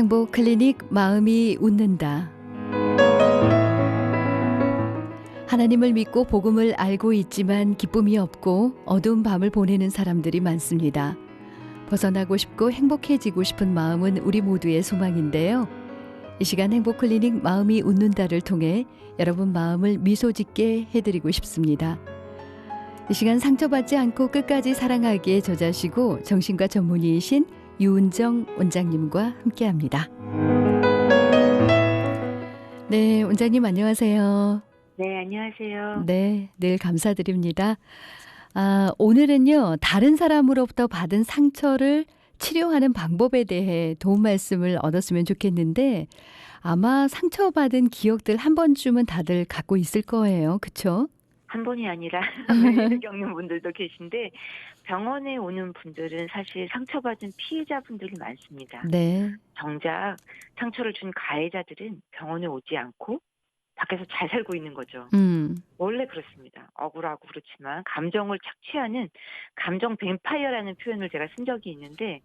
행복 클리닉 마음이 웃는다. 하나님을 믿고 복음을 알고 있지만 기쁨이 없고 어두운 밤을 보내는 사람들이 많습니다. 벗어나고 싶고 행복해지고 싶은 마음은 우리 모두의 소망인데요. 이 시간 행복 클리닉 마음이 웃는다를 통해 여러분 마음을 미소 짓게 해드리고 싶습니다. 이 시간 상처받지 않고 끝까지 사랑하기에 저자시고 정신과 전문의이신 유은정 원장님과 함께합니다. 네, 원장님 안녕하세요. 네, 안녕하세요. 네, 늘 감사드립니다. 오늘은요, 다른 사람으로부터 받은 상처를 치료하는 방법에 대해 도움 말씀을 얻었으면 좋겠는데, 아마 상처받은 기억들 한 번쯤은 다들 갖고 있을 거예요. 그쵸? 한 번이 아니라 매일 겪는 분들도 계신데 병원에 오는 분들은 사실 상처받은 피해자분들이 많습니다. 네. 정작 상처를 준 가해자들은 병원에 오지 않고 밖에서 잘 살고 있는 거죠. 원래 그렇습니다. 억울하고 그렇지만 감정을 착취하는 감정 뱀파이어라는 표현을 제가 쓴 적이 있는데,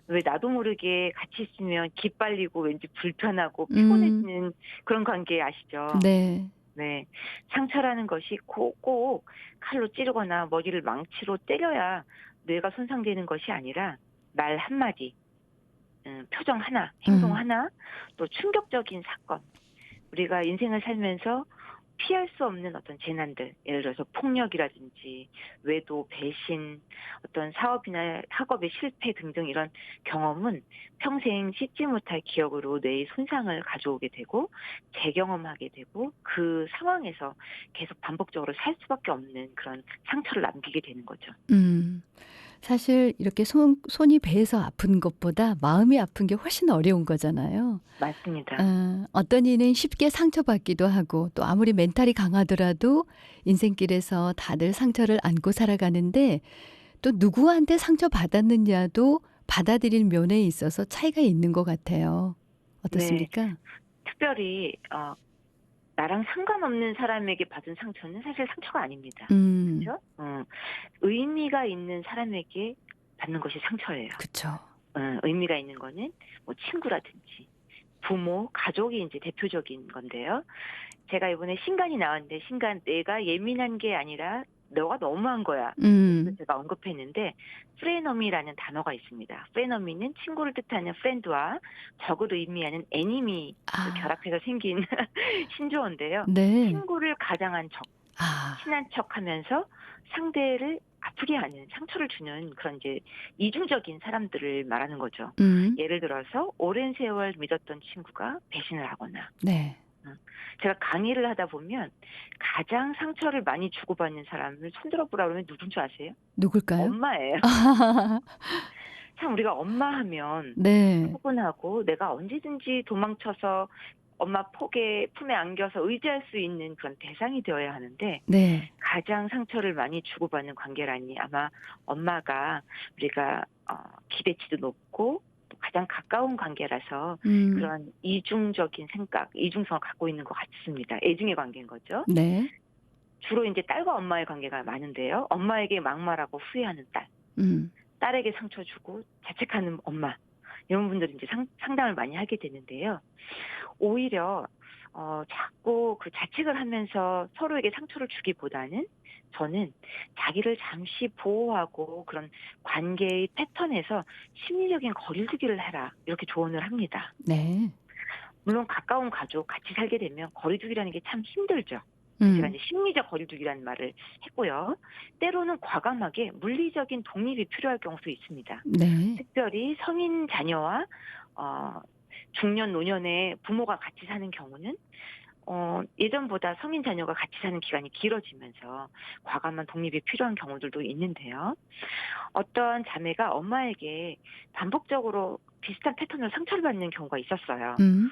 왜 나도 모르게 같이 있으면 기빨리고 왠지 불편하고 피곤해지는 그런 관계 아시죠? 네. 네. 상처라는 것이 꼭 칼로 찌르거나 머리를 망치로 때려야 뇌가 손상되는 것이 아니라 말 한마디, 표정 하나, 행동 하나, 또 충격적인 사건. 우리가 인생을 살면서 피할 수 없는 어떤 재난들, 예를 들어서 폭력이라든지 외도, 배신, 어떤 사업이나 학업의 실패 등등 이런 경험은 평생 씻지 못할 기억으로 뇌의 손상을 가져오게 되고 재경험하게 되고 그 상황에서 계속 반복적으로 살 수밖에 없는 그런 상처를 남기게 되는 거죠. 사실 이렇게 손이 배에서 아픈 것보다 마음이 아픈 게 훨씬 어려운 거잖아요. 맞습니다. 어떤 이는 쉽게 상처받기도 하고 또 아무리 멘탈이 강하더라도 인생길에서 다들 상처를 안고 살아가는데 또 누구한테 상처받았느냐도 받아들이는 면에 있어서 차이가 있는 것 같아요. 네. 어떻습니까? 특별히 나랑 상관없는 사람에게 받은 상처는 사실 상처가 아닙니다. 음, 그렇죠? 의미가 있는 사람에게 받는 것이 상처예요. 그쵸. 의미가 있는 거는 뭐 친구라든지 부모, 가족이 이제 대표적인 건데요. 제가 이번에 신간이 나왔는데, 신간 내가 예민한 게 아니라 너가 너무한 거야. 그래서 음, 제가 언급했는데 프레너미라는 단어가 있습니다. 프레너미는 친구를 뜻하는 프렌드와 적을 의미하는 애니미를 아, 결합해서 생긴 신조어인데요. 네. 친구를 가장한 적, 아, 친한 척하면서 상대를 아프게 하는, 상처를 주는 그런 이제 이중적인 사람들을 말하는 거죠. 음, 예를 들어서 오랜 세월 믿었던 친구가 배신을 하거나, 네. 음, 제가 강의를 하다 보면 가장 상처를 많이 주고받는 사람을 손들어 보라 그러면 누군 줄 아세요? 누굴까요? 엄마예요. 참 우리가 엄마 하면 네. 포근하고 내가 언제든지 도망쳐서 엄마 품에 안겨서 의지할 수 있는 그런 대상이 되어야 하는데, 네. 가장 상처를 많이 주고받는 관계라니 아마 엄마가 우리가 기대치도 높고 또 가장 가까운 관계라서 음. 그런 이중적인 생각, 이중성을 갖고 있는 것 같습니다. 애증의 관계인 거죠. 네. 주로 이제 딸과 엄마의 관계가 많은데요. 엄마에게 막말하고 후회하는 딸, 음. 딸에게 상처 주고 자책하는 엄마, 이런 분들이 이제 상담을 많이 하게 되는데요. 오히려 자꾸 그 자책을 하면서 서로에게 상처를 주기보다는 저는 자기를 잠시 보호하고 그런 관계의 패턴에서 심리적인 거리두기를 해라, 이렇게 조언을 합니다. 네. 물론 가까운 가족 같이 살게 되면 거리두기라는 게 참 힘들죠. 제가 음. 이제 심리적 거리두기라는 말을 했고요. 때로는 과감하게 물리적인 독립이 필요할 경우도 있습니다. 네. 특별히 성인 자녀와 어 중년 노년의 부모가 같이 사는 경우는 예전보다 성인 자녀가 같이 사는 기간이 길어지면서 과감한 독립이 필요한 경우들도 있는데요. 어떤 자매가 엄마에게 반복적으로 비슷한 패턴으로 상처를 받는 경우가 있었어요. 음.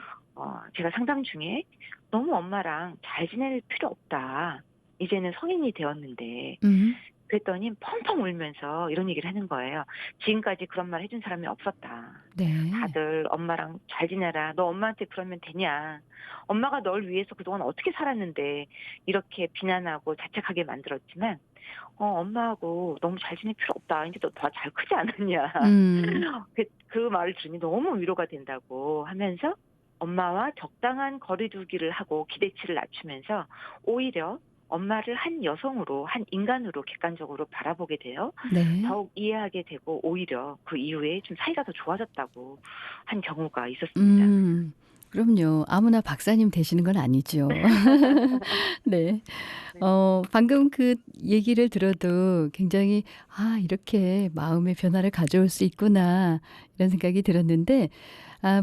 제가 상담 중에 "너무 엄마랑 잘 지낼 필요 없다. 이제는 성인이 되었는데 음. 그랬더니 펑펑 울면서 이런 얘기를 하는 거예요. "지금까지 그런 말 해준 사람이 없었다. 네. 다들 엄마랑 잘 지내라. 너 엄마한테 그러면 되냐. 엄마가 널 위해서 그동안 어떻게 살았는데 이렇게 비난하고 자책하게 만들었지만 엄마하고 너무 잘 지낼 필요 없다. 인제 너 더 잘 크지 않았냐." 음. 그 말을 들으니 너무 위로가 된다고 하면서 엄마와 적당한 거리 두기를 하고 기대치를 낮추면서 오히려 엄마를 한 여성으로, 한 인간으로 객관적으로 바라보게 돼요. 네. 더욱 이해하게 되고 오히려 그 이후에 좀 사이가 더 좋아졌다고 한 경우가 있었습니다. 음. 그럼요. 아무나 박사님 되시는 건 아니죠. 네. 네. 방금 그 얘기를 들어도 굉장히 '아 이렇게 마음의 변화를 가져올 수 있구나.' 이런 생각이 들었는데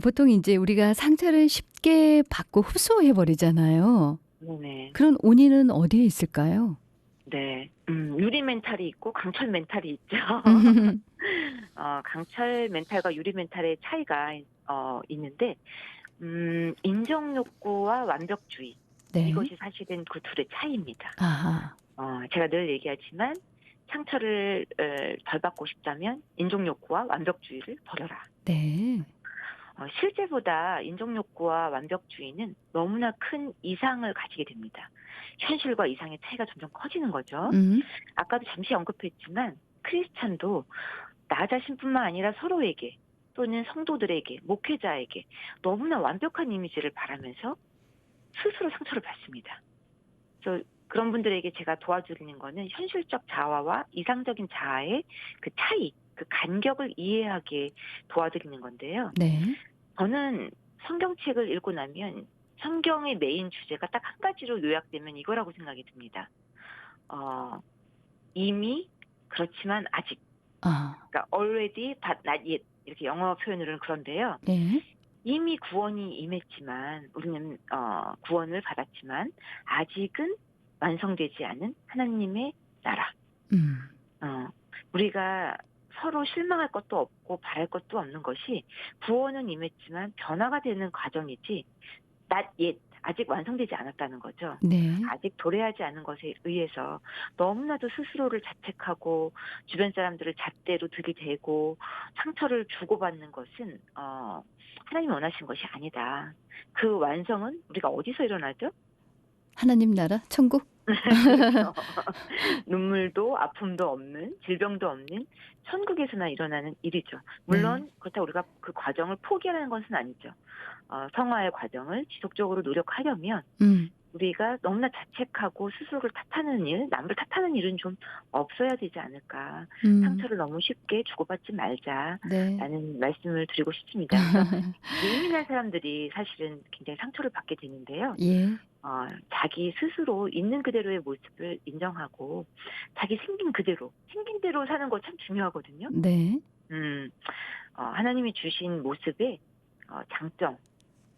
보통 인제 우리가 상처를 쉽게 받고 흡수해 버리잖아요. 네네. 그런 원인은 어디에 있을까요? 네. 유리 멘탈이 있고 강철 멘탈이 있죠. 강철 멘탈과 유리 멘탈의 차이가 있는데 인정 욕구와 완벽주의, 네. 이것이 사실은 그 둘의 차이입니다. 아하. 제가 늘 얘기하지만 상처를 덜 받고 싶다면 인정 욕구와 완벽주의를 버려라. 네. 실제보다 인정 욕구와 완벽주의는 너무나 큰 이상을 가지게 됩니다. 현실과 이상의 차이가 점점 커지는 거죠. 음. 아까도 잠시 언급했지만 크리스찬도 나 자신뿐만 아니라 서로에게 또는 성도들에게, 목회자에게 너무나 완벽한 이미지를 바라면서 스스로 상처를 받습니다. 그래서 그런 분들에게 제가 도와드리는 거는 현실적 자아와 이상적인 자아의 그 차이, 그 간격을 이해하게 도와드리는 건데요. 네. 저는 성경책을 읽고 나면 성경의 메인 주제가 딱 한 가지로 요약되면 이거라고 생각이 듭니다. 어, 이미, 그렇지만 아직. 아. 그러니까 already but not yet, 이렇게 영어 표현으로는 그런데요. 네. 이미 구원이 임했지만, 우리는 구원을 받았지만 아직은 완성되지 않은 하나님의 나라. 음. 어, 우리가 서로 실망할 것도 없고 바랄 것도 없는 것이, 구원은 임했지만 변화가 되는 과정이지 not yet, 아직 완성되지 않았다는 거죠. 네. 아직 도래하지 않은 것에 의해서 너무나도 스스로를 자책하고 주변 사람들을 잣대로 들이대고 상처를 주고받는 것은 하나님이 원하신 것이 아니다. 그 완성은 우리가 어디서 일어나죠? 하나님 나라 천국? 그렇죠. 눈물도 아픔도 없는, 질병도 없는 천국에서나 일어나는 일이죠. 네. 물론 그렇다고 우리가 그 과정을 포기하라는 것은 아니죠. 성화의 과정을 지속적으로 노력하려면 음. 우리가 너무나 자책하고 스스로를 탓하는 일, 남을 탓하는 일은 좀 없어야 되지 않을까. 음. 상처를 너무 쉽게 주고받지 네. 말자라는 말씀을 드리고 싶습니다. 그래서 예민한 사람들이 사실은 굉장히 상처를 받게 되는데요. 예. 자기 스스로 있는 그대로의 모습을 인정하고 자기 생긴 대로 사는 거 참 중요하거든요. 네. 하나님이 주신 모습의 장점,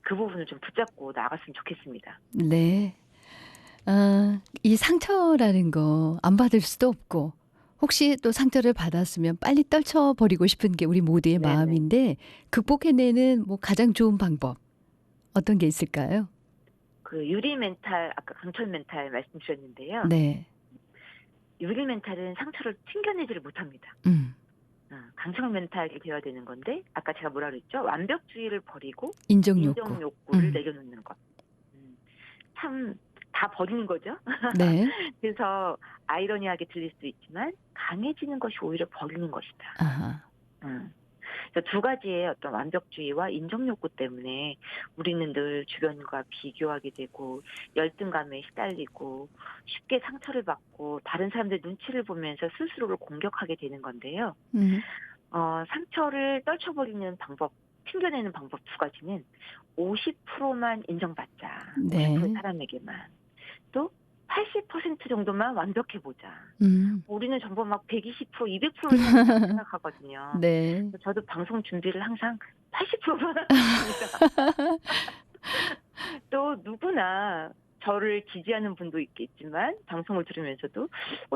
그 부분을 좀 붙잡고 나아갔으면 좋겠습니다. 네. 이 상처라는 거 안 받을 수도 없고 혹시 또 상처를 받았으면 빨리 떨쳐 버리고 싶은 게 우리 모두의 네네. 마음인데 극복해내는 뭐 가장 좋은 방법 어떤 게 있을까요? 그 유리 멘탈, 아까 강철 멘탈 말씀 주셨는데요. 네. 유리 멘탈은 상처를 튕겨내지를 못합니다. 음. 강철 멘탈이 되어야 되는 건데, 아까 제가 뭐라 그랬죠? 완벽주의를 버리고 인정 욕구. 인정 욕구를 음. 내려놓는 것. 참 다 버리는 거죠. 네. 그래서 아이러니하게 들릴 수 있지만 강해지는 것이 오히려 버리는 것이다. 아하. 그래서 두 가지의 어떤 완벽주의와 인정 욕구 때문에 우리는 늘 주변과 비교하게 되고 열등감에 시달리고 쉽게 상처를 받고 다른 사람들 눈치를 보면서 스스로를 공격하게 되는 건데요. 음. 상처를 떨쳐버리는 방법, 튕겨내는 방법 두 가지는 50%만 인정받자. 50% 네. 사람에게만. 또 80% 정도만 완벽해보자. 음. 우리는 전부 막 120%, 200%만 생각하거든요. 네. 저도 방송 준비를 항상 80%만 합니다. 또 누구나 저를 지지하는 분도 있겠지만 방송을 들으면서도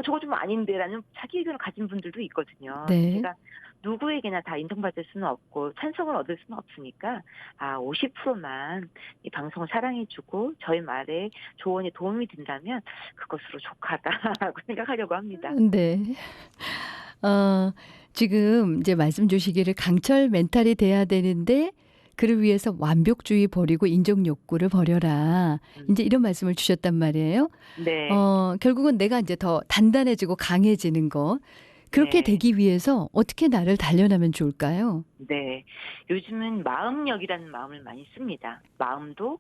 저거 좀 아닌데라는 자기 의견을 가진 분들도 있거든요. 네. 제가 누구에게나 다 인정받을 수는 없고 찬성을 얻을 수는 없으니까 50%만 이 방송을 사랑해주고 저희 말에 조언이 도움이 된다면 그것으로 족하다라고 생각하려고 합니다. 네. 어 지금 이제 말씀 주시기를 "강철 멘탈이 돼야 되는데 그를 위해서 완벽주의 버리고 인정 욕구를 버려라." 음. 인제 이런 말씀을 주셨단 말이에요. 네. 결국은 내가 인제 더 단단해지고 강해지는 거. 그렇게 네. 되기 위해서 어떻게 나를 단련하면 좋을까요? 네. 요즘은 마음력이라는 마음을 많이 씁니다. 마음도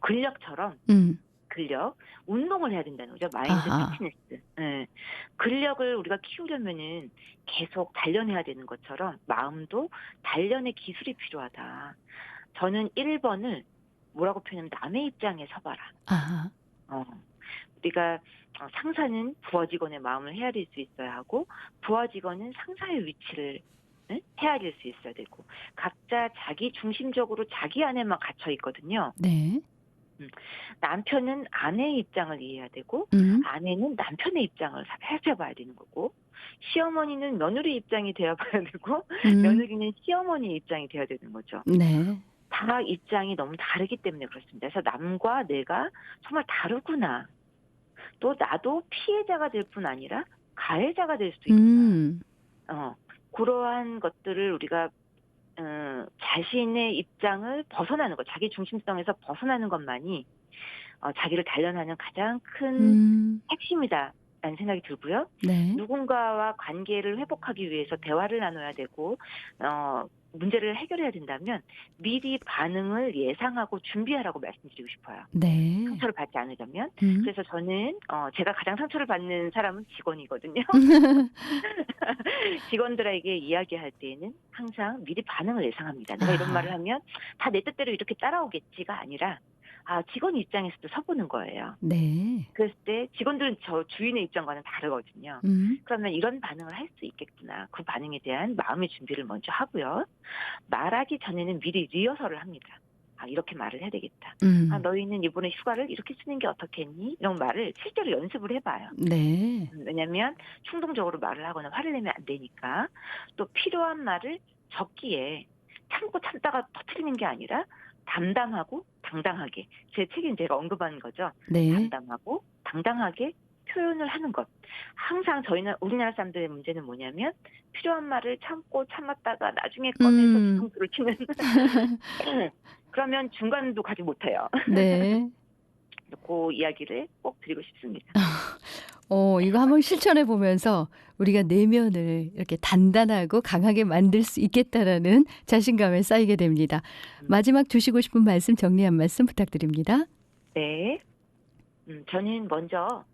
근력처럼 음. 근력, 운동을 해야 된다는 거죠. 마인드 아하. 피트니스. 예. 근력을 우리가 키우려면은 계속 단련해야 되는 것처럼 마음도 단련의 기술이 필요하다. 저는 1 번을 뭐라고 표현하면 남의 입장에 서 봐라. 아하. 어. 우리가 상사는 부하 직원의 마음을 헤아릴 수 있어야 하고 부하 직원은 상사의 위치를 헤아릴 수 있어야 되고 각자 자기 중심적으로 자기 안에만 갇혀 있거든요. 네. 음. 남편은 아내의 입장을 이해해야 되고 음. 아내는 남편의 입장을 살펴봐야 되는 거고 시어머니는 며느리 입장이 되어 봐야 되고 음. 며느리는 시어머니의 입장이 되어야 되는 거죠. 네. 다 입장이 너무 다르기 때문에 그렇습니다. 그래서 남과 내가 정말 다르구나. 또 나도 피해자가 될 뿐 아니라 가해자가 될 수도 있구나. 음. 어 그러한 것들을 우리가 자신의 입장을 벗어나는 것, 자기 중심성에서 벗어나는 것만이 자기를 단련하는 가장 큰 음. 핵심이다라는 생각이 들고요. 네. 누군가와 관계를 회복하기 위해서 대화를 나눠야 되고 문제를 해결해야 된다면 미리 반응을 예상하고 준비하라고 말씀드리고 싶어요. 네. 상처를 받지 않으려면. 음. 그래서 저는 제가 가장 상처를 받는 사람은 직원이거든요. 직원들에게 이야기할 때에는 항상 미리 반응을 예상합니다. 내가 이런 말을 아. 하면 다 내 뜻대로 이렇게 따라오겠지가 아니라 직원 입장에서도 서보는 거예요. 네. 그랬을 때 직원들은 저 주인의 입장과는 다르거든요. 음. 그러면 이런 반응을 할 수 있겠구나. 그 반응에 대한 마음의 준비를 먼저 하고요. 말하기 전에는 미리 리허설을 합니다. 이렇게 말을 해야 되겠다. 음. 너희는 이번에 휴가를 이렇게 쓰는 게 어떻겠니? 이런 말을 실제로 연습을 해봐요. 네. 왜냐하면 충동적으로 말을 하거나 화를 내면 안 되니까. 또 필요한 말을 적기에 참고 참다가 터뜨리는 게 아니라 담담하고 당당하게. 제 책에 제가 언급한 거죠. 네. 담담하고 당당하게 표현을 하는 것. 항상 우리나라 사람들의 문제는 뭐냐면 필요한 말을 참고 참았다가 나중에 꺼내서 음. 뒤통수를 치는 그러면 중간도 가지 못해요. 네. 그 이야기를 꼭 드리고 싶습니다. 이거 한번 실천해 보면서 우리가 내면을 이렇게 단단하고 강하게 만들 수 있겠다라는 자신감에 쌓이게 됩니다. 음. 마지막 주시고 싶은 말씀 정리한 말씀 부탁드립니다. 네. 저는 먼저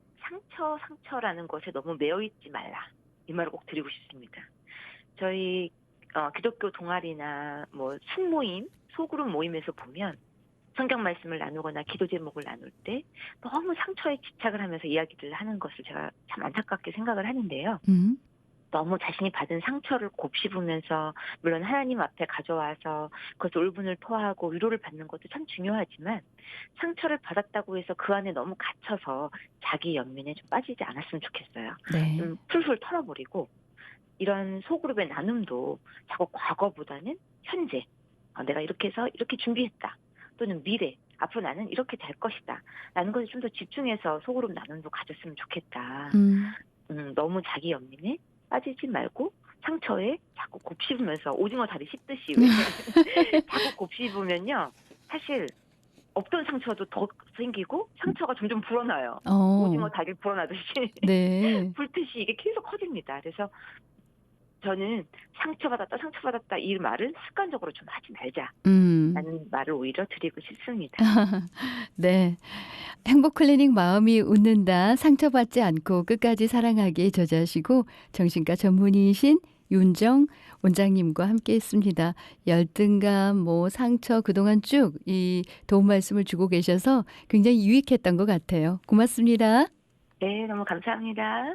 상처라는 것에 너무 매여 있지 말라. 이 말을 꼭 드리고 싶습니다. 저희 기독교 동아리나 순모임, 소그룹 모임에서 보면 성경 말씀을 나누거나 기도 제목을 나눌 때 너무 상처에 집착을 하면서 이야기를 하는 것을 제가 참 안타깝게 생각을 하는데요. 음. 너무 자신이 받은 상처를 곱씹으면서 물론 하나님 앞에 가져와서 그것을 울분을 토하고 위로를 받는 것도 참 중요하지만 상처를 받았다고 해서 그 안에 너무 갇혀서 자기 연민에 좀 빠지지 않았으면 좋겠어요. 네. 좀 풀풀 털어버리고 이런 소그룹의 나눔도 자꾸 과거보다는 현재 내가 이렇게 해서 이렇게 준비했다. 또는 미래, 앞으로 나는 이렇게 될 것이다. 라는 것에 좀 더 집중해서 소그룹 나눔도 가졌으면 좋겠다. 음. 너무 자기 연민에 빠지지 말고 상처에 자꾸 곱씹으면서 오징어 다리 씹듯이 왜 자꾸 곱씹으면요. 사실 없던 상처도 더 생기고 상처가 점점 불어나요. 오징어 다리를 불어나듯이 네. 불듯이 이게 계속 커집니다. 그래서 저는 상처받았다 이 말을 습관적으로 좀 하지 말자. 음. 라는 말을 오히려 드리고 싶습니다. 네. 행복 클리닉 마음이 웃는다. 상처받지 않고 끝까지 사랑하기에 저자시고 정신과 전문의이신 윤정 원장님과 함께했습니다. 열등감, 상처 그동안 쭉 이 도움 말씀을 주고 계셔서 굉장히 유익했던 것 같아요. 고맙습니다. 네, 너무 감사합니다.